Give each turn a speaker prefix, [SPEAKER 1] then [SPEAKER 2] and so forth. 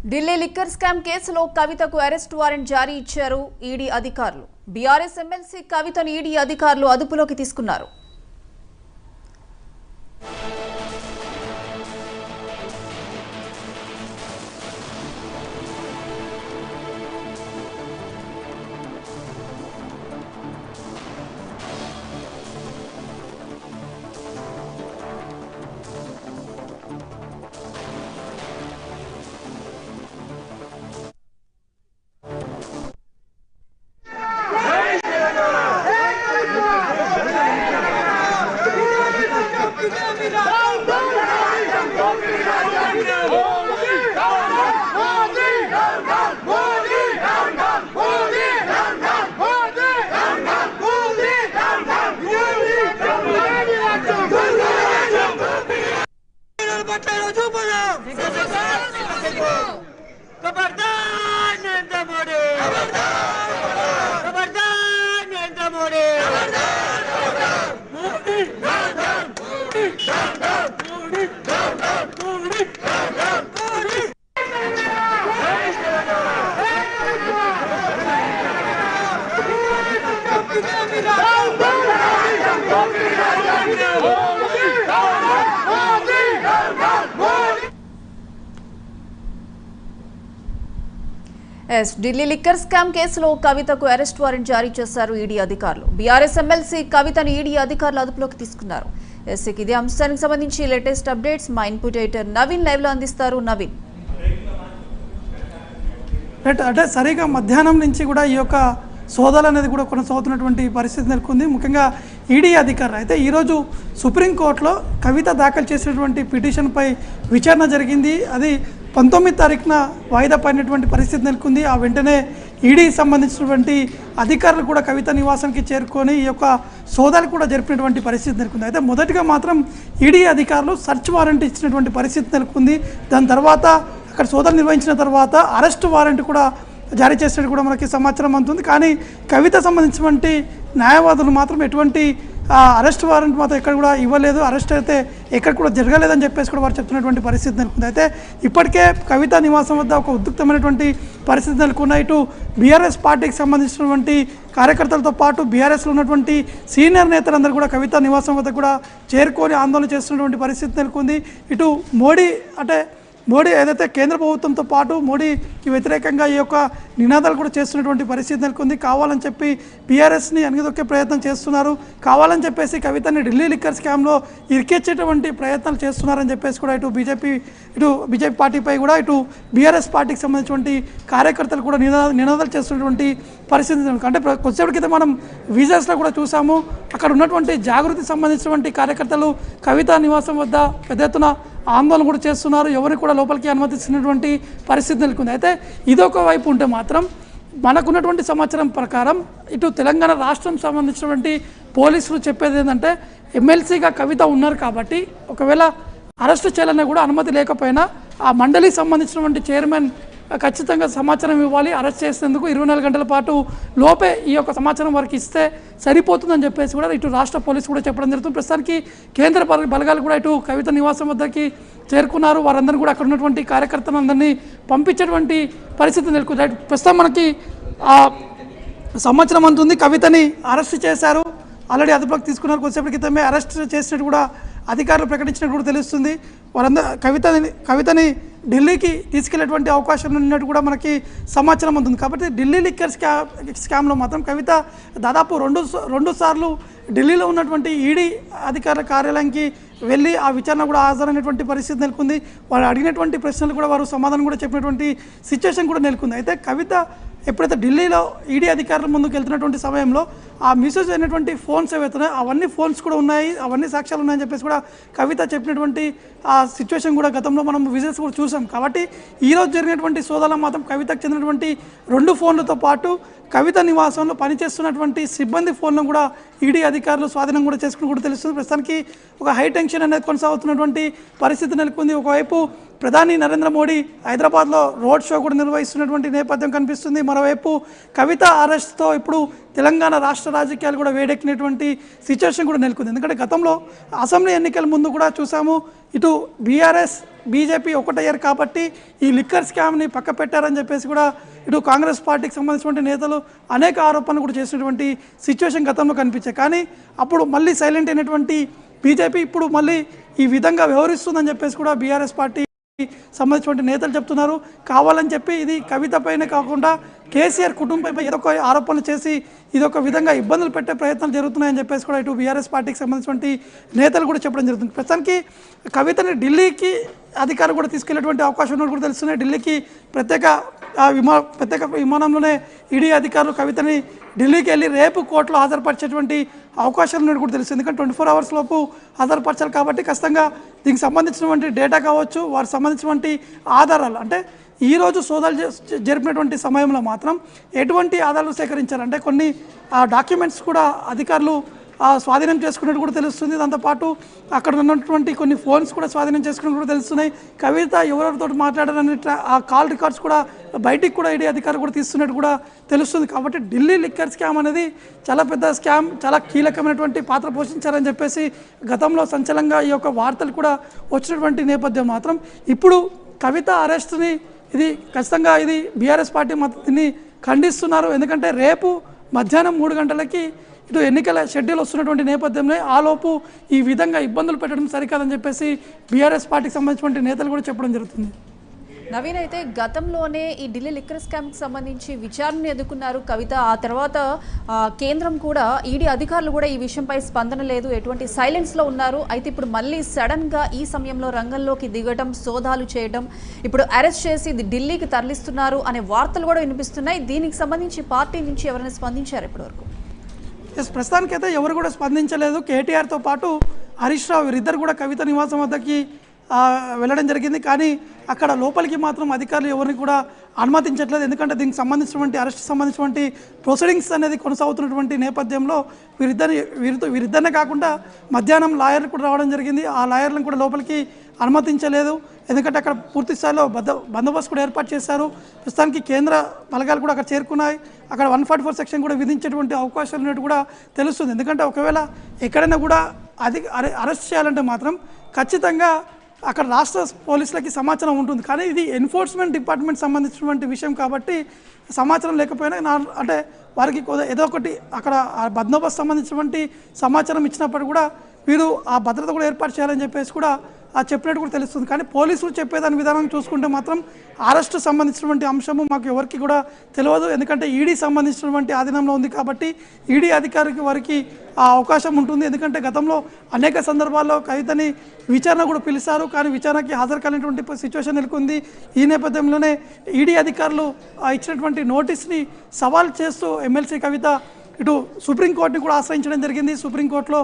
[SPEAKER 1] Delhi liquor scam కేసులో కవితకు arrest warrant జారీ ఇచ్చారు ఈడీ అధికారులు. బీఆర్ఎస్ ఎమ్మెల్సీ కవితను ఈడీ అధికారులు అదుపులోకి తీసుకున్నారు. ఢిల్లీ లిక్కర్ స్కామ్ కేసులో కవితకు అరెస్ట్ వారెంట్ జారీ చేశారు ఈడీ అధికారులు. బీఆర్ఎస్ ఎమ్మెల్సీ కవితను ఈడీ అధికారులు అదుపులోకి తీసుకున్నారు. ఇదే అంశానికి సంబంధించి లేటెస్ట్ అప్డేట్స్ మా ఇన్పుట్ ఎడిటర్ నవీన్ లైవ్ లో అందిస్తారు. నవీన్,
[SPEAKER 2] అంటే సరిగా మధ్యాహ్నం నుంచి కూడా ఈ యొక్క సోదాలు అనేది కూడా కొనసాగుతున్నటువంటి పరిస్థితి నెలకొంది. ముఖ్యంగా ఈడీ అధికారులు అయితే ఈరోజు సుప్రీంకోర్టులో కవిత దాఖలు చేసినటువంటి పిటిషన్పై విచారణ జరిగింది. అది 19 తారీఖున వాయిదా పడినటువంటి పరిస్థితి నెలకొంది. ఆ వెంటనే ఈడీకి సంబంధించినటువంటి అధికారులు కూడా కవిత నివాసానికి చేరుకొని ఈ యొక్క సోదాలు కూడా జరిపినటువంటి పరిస్థితి నెలకొంది. అయితే మొదటిగా మాత్రం ఈడీ అధికారులు సర్చ్ వారెంట్ ఇచ్చినటువంటి పరిస్థితి నెలకొంది. దాని తర్వాత అక్కడ సోదాలు నిర్వహించిన తర్వాత అరెస్ట్ వారెంట్ కూడా జారీ చేసినట్టు కూడా మనకి సమాచారం అందుతుంది. కానీ కవిత సంబంధించినటువంటి న్యాయవాదులు మాత్రం ఎటువంటి అరెస్ట్ వారెంట్ మాత్రం ఎక్కడ కూడా ఇవ్వలేదు, అరెస్ట్ అయితే ఎక్కడ కూడా జరగలేదని చెప్పేసి కూడా వారు చెప్తున్నటువంటి పరిస్థితి నెలకొంది. అయితే ఇప్పటికే కవిత నివాసం వద్ద ఒక ఉద్రిక్తమైనటువంటి పరిస్థితి నెలకొన్న ఇటు బీఆర్ఎస్ పార్టీకి సంబంధించినటువంటి కార్యకర్తలతో పాటు బీఆర్ఎస్లో ఉన్నటువంటి సీనియర్ నేతలందరూ కూడా కవిత నివాసం వద్ద కూడా చేరుకొని ఆందోళన చేస్తున్నటువంటి పరిస్థితి నెలకొంది. ఇటు మోడీ ఏదైతే కేంద్ర ప్రభుత్వంతో పాటు మోడీకి వ్యతిరేకంగా ఈ యొక్క నినాదాలు కూడా చేస్తున్నటువంటి పరిస్థితి నెలకొంది. కావాలని చెప్పి బీఆర్ఎస్ని అణిగిదొక్కే ప్రయత్నం చేస్తున్నారు, కావాలని చెప్పేసి కవితని ఢిల్లీ లిక్కర్ స్కామ్లో ఇరికిచ్చేటువంటి ప్రయత్నాలు చేస్తున్నారని చెప్పేసి కూడా ఇటు బీజేపీ పార్టీపై కూడా ఇటు బీఆర్ఎస్ పార్టీకి సంబంధించినటువంటి కార్యకర్తలు కూడా నినాదాలు చేస్తున్నటువంటి పరిస్థితి. అంటే కొద్దిసేపటి క్రితం మనం విజువల్స్లో కూడా చూసాము, అక్కడ ఉన్నటువంటి జాగృతి సంబంధించినటువంటి కార్యకర్తలు కవిత నివాసం వద్ద పెద్ద ఎత్తున ఆందోళన కూడా చేస్తున్నారు, ఎవరికి కూడా లోపలికి అనుమతిస్తున్నటువంటి పరిస్థితి నెలకొంది. అయితే ఇదొక వైపు ఉంటే మాత్రం మనకున్నటువంటి సమాచారం ప్రకారం ఇటు తెలంగాణ రాష్ట్రం సంబంధించినటువంటి పోలీసులు చెప్పేది ఏంటంటే ఎమ్మెల్సీగా కవిత ఉన్నారు కాబట్టి ఒకవేళ అరెస్టు చేయాలన్నా కూడా అనుమతి లేకపోయినా ఆ మండలికి సంబంధించినటువంటి చైర్మన్ ఖచ్చితంగా సమాచారం ఇవ్వాలి. అరెస్ట్ చేసేందుకు 24 గంటల పాటు లోపే ఈ యొక్క సమాచారం వారికి ఇస్తే సరిపోతుందని చెప్పేసి కూడా ఇటు రాష్ట్ర పోలీసు కూడా చెప్పడం జరుగుతుంది. ప్రస్తుతానికి కేంద్ర బలగాలు కూడా ఇటు కవిత నివాసం వద్దకి చేరుకున్నారు. వారందరూ కూడా అక్కడ ఉన్నటువంటి కార్యకర్తలందరినీ పంపించేటువంటి పరిస్థితి నెలకొంది. ప్రస్తుతం మనకి సమాచారం అందుతుంది, కవితని అరెస్ట్ చేశారు, ఆల్రెడీ అదుపులోకి తీసుకున్నారు. కొద్దిసేపటి క్రితమే అరెస్ట్ చేసినట్టు కూడా అధికారులు ప్రకటించినట్టు కూడా తెలుస్తుంది. కవితని ఢిల్లీకి తీసుకెళ్లేటువంటి అవకాశం ఉన్నట్టు కూడా మనకి సమాచారం ఉంటుంది. కాబట్టి ఢిల్లీ లిక్కర్ స్కామ్లో మాత్రం కవిత దాదాపు రెండు సార్లు ఢిల్లీలో ఉన్నటువంటి ఈడీ అధికారుల కార్యాలయానికి వెళ్ళి ఆ విచారణ కూడా హాజరైనటువంటి పరిస్థితి నెలకొంది. వారు అడిగినటువంటి ప్రశ్నలు కూడా వారు సమాధానం కూడా చెప్పినటువంటి సిచ్యువేషన్ కూడా నెలకొంది. అయితే కవిత ఎప్పుడైతే ఢిల్లీలో ఈడీ అధికారుల ముందుకు వెళ్తున్నటువంటి సమయంలో ఆ మిస్యూజ్ అయినటువంటి ఫోన్స్ ఏవైతున్నాయో అవన్నీ ఫోన్స్ కూడా ఉన్నాయి, అవన్నీ సాక్ష్యాలు ఉన్నాయని చెప్పేసి కూడా కవిత చెప్పినటువంటి ఆ సిచ్యువేషన్ కూడా గతంలో మనం విజువల్స్ కూడా చూసాం. కాబట్టి ఈరోజు జరిగినటువంటి సోదాలో మాత్రం కవితకు చెందినటువంటి 2 ఫోన్లతో పాటు కవిత నివాసంలో పనిచేస్తున్నటువంటి సిబ్బంది ఫోన్లను కూడా ఈడీ అధికారులు స్వాధీనం కూడా చేసుకుని కూడా తెలుస్తుంది. ప్రస్తుతానికి ఒక హై టెన్షన్ అనేది కొనసాగుతున్నటువంటి పరిస్థితి నెలకొంది. ఒకవైపు ప్రధాని నరేంద్ర మోడీ హైదరాబాద్లో రోడ్ షో కూడా నిర్వహిస్తున్నటువంటి నేపథ్యం కనిపిస్తుంది. మరోవైపు కవిత అరెస్ట్తో ఇప్పుడు తెలంగాణ రాష్ట్ర రాజకీయాలు కూడా వేడెక్కినటువంటి సిచ్యువేషన్ కూడా నెలకొంది. ఎందుకంటే గతంలో అసెంబ్లీ ఎన్నికల ముందు కూడా చూసాము, ఇటు బీఆర్ఎస్ బీజేపీ ఒకటయ్యారు కాబట్టి ఈ లిక్కర్ స్కామ్ని పక్క పెట్టారని చెప్పేసి కూడా ఇటు కాంగ్రెస్ పార్టీకి సంబంధించినటువంటి నేతలు అనేక ఆరోపణలు కూడా చేసినటువంటి సిచ్యువేషన్ గతంలో కనిపించాయి. కానీ అప్పుడు మళ్ళీ సైలెంట్ అయినటువంటి బీజేపీ ఇప్పుడు మళ్ళీ ఈ విధంగా వ్యవహరిస్తుందని చెప్పేసి కూడా బీఆర్ఎస్ పార్టీ సంబంధించినటువంటి నేతలు చెప్తున్నారు. కావాలని చెప్పి ఇది కవిత పైనే కాకుండా కేసీఆర్ కుటుంబంపై ఏదో ఒక ఆరోపణలు చేసి ఇదొక విధంగా ఇబ్బందులు పెట్టే ప్రయత్నాలు జరుగుతున్నాయని చెప్పేసి కూడా ఇటు బీఆర్ఎస్ పార్టీకి సంబంధించినటువంటి నేతలు కూడా చెప్పడం జరుగుతుంది. ప్రస్తుతానికి కవితని ఢిల్లీకి అధికారులు కూడా తీసుకెళ్లేటువంటి అవకాశం ఉన్నట్టు కూడా తెలుస్తున్నాయి. ఢిల్లీకి ప్రత్యేక విమానంలోనే ఈడీ అధికారులు కవితని ఢిల్లీకి వెళ్ళి రేపు కోర్టులో హాజరుపరిచేటువంటి అవకాశాలు ఉన్నట్టు కూడా తెలుస్తుంది. ఎందుకంటే 24 hours లోపు హాజరుపరచాలి కాబట్టి ఖచ్చితంగా దీనికి సంబంధించినటువంటి డేటా కావచ్చు, వారికి సంబంధించినటువంటి ఆధారాలు అంటే ఈరోజు సోదాలు జరిపినటువంటి సమయంలో మాత్రం ఎటువంటి ఆధారాలు సేకరించారంటే కొన్ని డాక్యుమెంట్స్ కూడా అధికారులు స్వాధీనం చేసుకున్నట్టు కూడా తెలుస్తుంది. దాంతోపాటు అక్కడ ఉన్నటువంటి కొన్ని ఫోన్స్ కూడా స్వాధీనం చేసుకున్నట్టు కూడా తెలుస్తున్నాయి. కవిత ఎవరెవరితో మాట్లాడారని ఆ కాల్ రికార్డ్స్ కూడా బయటికి కూడా ఈడీ అధికారులు కూడా తీస్తున్నట్టు కూడా తెలుస్తుంది. కాబట్టి ఢిల్లీ లిక్కర్ స్కామ్ అనేది చాలా పెద్ద స్కామ్, చాలా కీలకమైనటువంటి పాత్ర పోషించారని చెప్పేసి గతంలో సంచలనంగా ఈ యొక్క వార్తలు కూడా వచ్చినటువంటి నేపథ్యం మాత్రం ఇప్పుడు కవిత అరెస్ట్ని ఇది ఖచ్చితంగా ఇది బీఆర్ఎస్ పార్టీ దీన్ని ఖండిస్తున్నారు. ఎందుకంటే రేపు మధ్యాహ్నం 3 గంటలకి ఇటు ఎన్నికల షెడ్యూల్ వస్తున్నటువంటి నేపథ్యంలో ఆలోపు ఈ విధంగా ఇబ్బందులు పెట్టడం సరికాదని చెప్పేసి బీఆర్ఎస్ పార్టీకి సంబంధించినటువంటి నేతలు కూడా చెప్పడం జరుగుతుంది.
[SPEAKER 1] నవీన్, అయితే గతంలోనే ఈ ఢిల్లీ లిక్కర్ స్కామ్కి సంబంధించి విచారణను ఎదుర్కొన్నారు కవిత. ఆ తర్వాత కేంద్రం కూడా ఈడీ అధికారులు కూడా ఈ విషయంపై స్పందన లేదు, ఎటువంటి సైలెన్స్లో ఉన్నారు. అయితే ఇప్పుడు మళ్ళీ సడన్గా ఈ సమయంలో రంగంలోకి దిగడం, సోదాలు చేయడం, ఇప్పుడు అరెస్ట్ చేసి ఢిల్లీకి తరలిస్తున్నారు అనే వార్తలు కూడా వినిపిస్తున్నాయి. దీనికి సంబంధించి పార్టీ నుంచి ఎవరైనా స్పందించారు ఇప్పటివరకు?
[SPEAKER 2] ప్రస్తుతానికైతే ఎవరు కూడా స్పందించలేదు. కేటీఆర్తో పాటు హరీష్ రావు వీరిద్దరు కూడా కవిత నివాసం వద్దకి వెళ్ళడం జరిగింది. కానీ అక్కడ లోపలికి మాత్రం అధికారులు ఎవరిని కూడా అనుమతించట్లేదు. ఎందుకంటే దీనికి సంబంధించినటువంటి అరెస్ట్ సంబంధించినటువంటి ప్రొసీడింగ్స్ అనేది కొనసాగుతున్నటువంటి నేపథ్యంలో వీరిద్దరినే కాకుండా మధ్యాహ్నం లాయర్లు కూడా రావడం జరిగింది. ఆ లాయర్లను కూడా లోపలికి అనుమతించలేదు. ఎందుకంటే అక్కడ పూర్తి స్థాయిలో బందోబస్తు కూడా ఏర్పాటు చేశారు. ప్రస్తుతానికి కేంద్ర బలగాలు కూడా అక్కడ చేరుకున్నాయి. అక్కడ 144 సెక్షన్ కూడా విధించేటువంటి అవకాశాలు ఉన్నట్టు కూడా తెలుస్తుంది. ఎందుకంటే ఒకవేళ ఎక్కడైనా కూడా అరెస్ట్ చేయాలంటే మాత్రం ఖచ్చితంగా అక్కడ రాష్ట్ర పోలీసులకి సమాచారం ఉంటుంది. కానీ ఇది ఎన్ఫోర్స్మెంట్ డిపార్ట్మెంట్ సంబంధించినటువంటి విషయం కాబట్టి సమాచారం లేకపోయినా అంటే వారికి ఏదో ఒకటి అక్కడ బందోబస్తు సంబంధించినటువంటి సమాచారం ఇచ్చినప్పుడు కూడా వీరు ఆ భద్రత కూడా ఏర్పాటు చేయాలని చెప్పేసి కూడా చెప్పినట్టు కూడా తెలుస్తుంది. కానీ పోలీసులు చెప్పేదాని విధానం చూసుకుంటే మాత్రం అరెస్టు సంబంధించినటువంటి అంశము మాకు ఎవరికి కూడా తెలియదు. ఎందుకంటే ఈడీ సంబంధించినటువంటి ఆధీనంలో ఉంది కాబట్టి ఈడీ అధికారికి వారికి ఆ అవకాశం ఉంటుంది. ఎందుకంటే గతంలో అనేక సందర్భాల్లో కవితని విచారణ కూడా పిలిచారు, కానీ విచారణకి హాజరు కాలేనటువంటి సిచ్యువేషన్ నెలకొంది. ఈ నేపథ్యంలోనే ఈడీ అధికారులు ఇచ్చినటువంటి నోటీస్ని సవాల్ చేస్తూ ఎమ్మెల్సీ కవిత ఇటు సుప్రీంకోర్టుని కూడా ఆశ్రయించడం జరిగింది. సుప్రీంకోర్టులో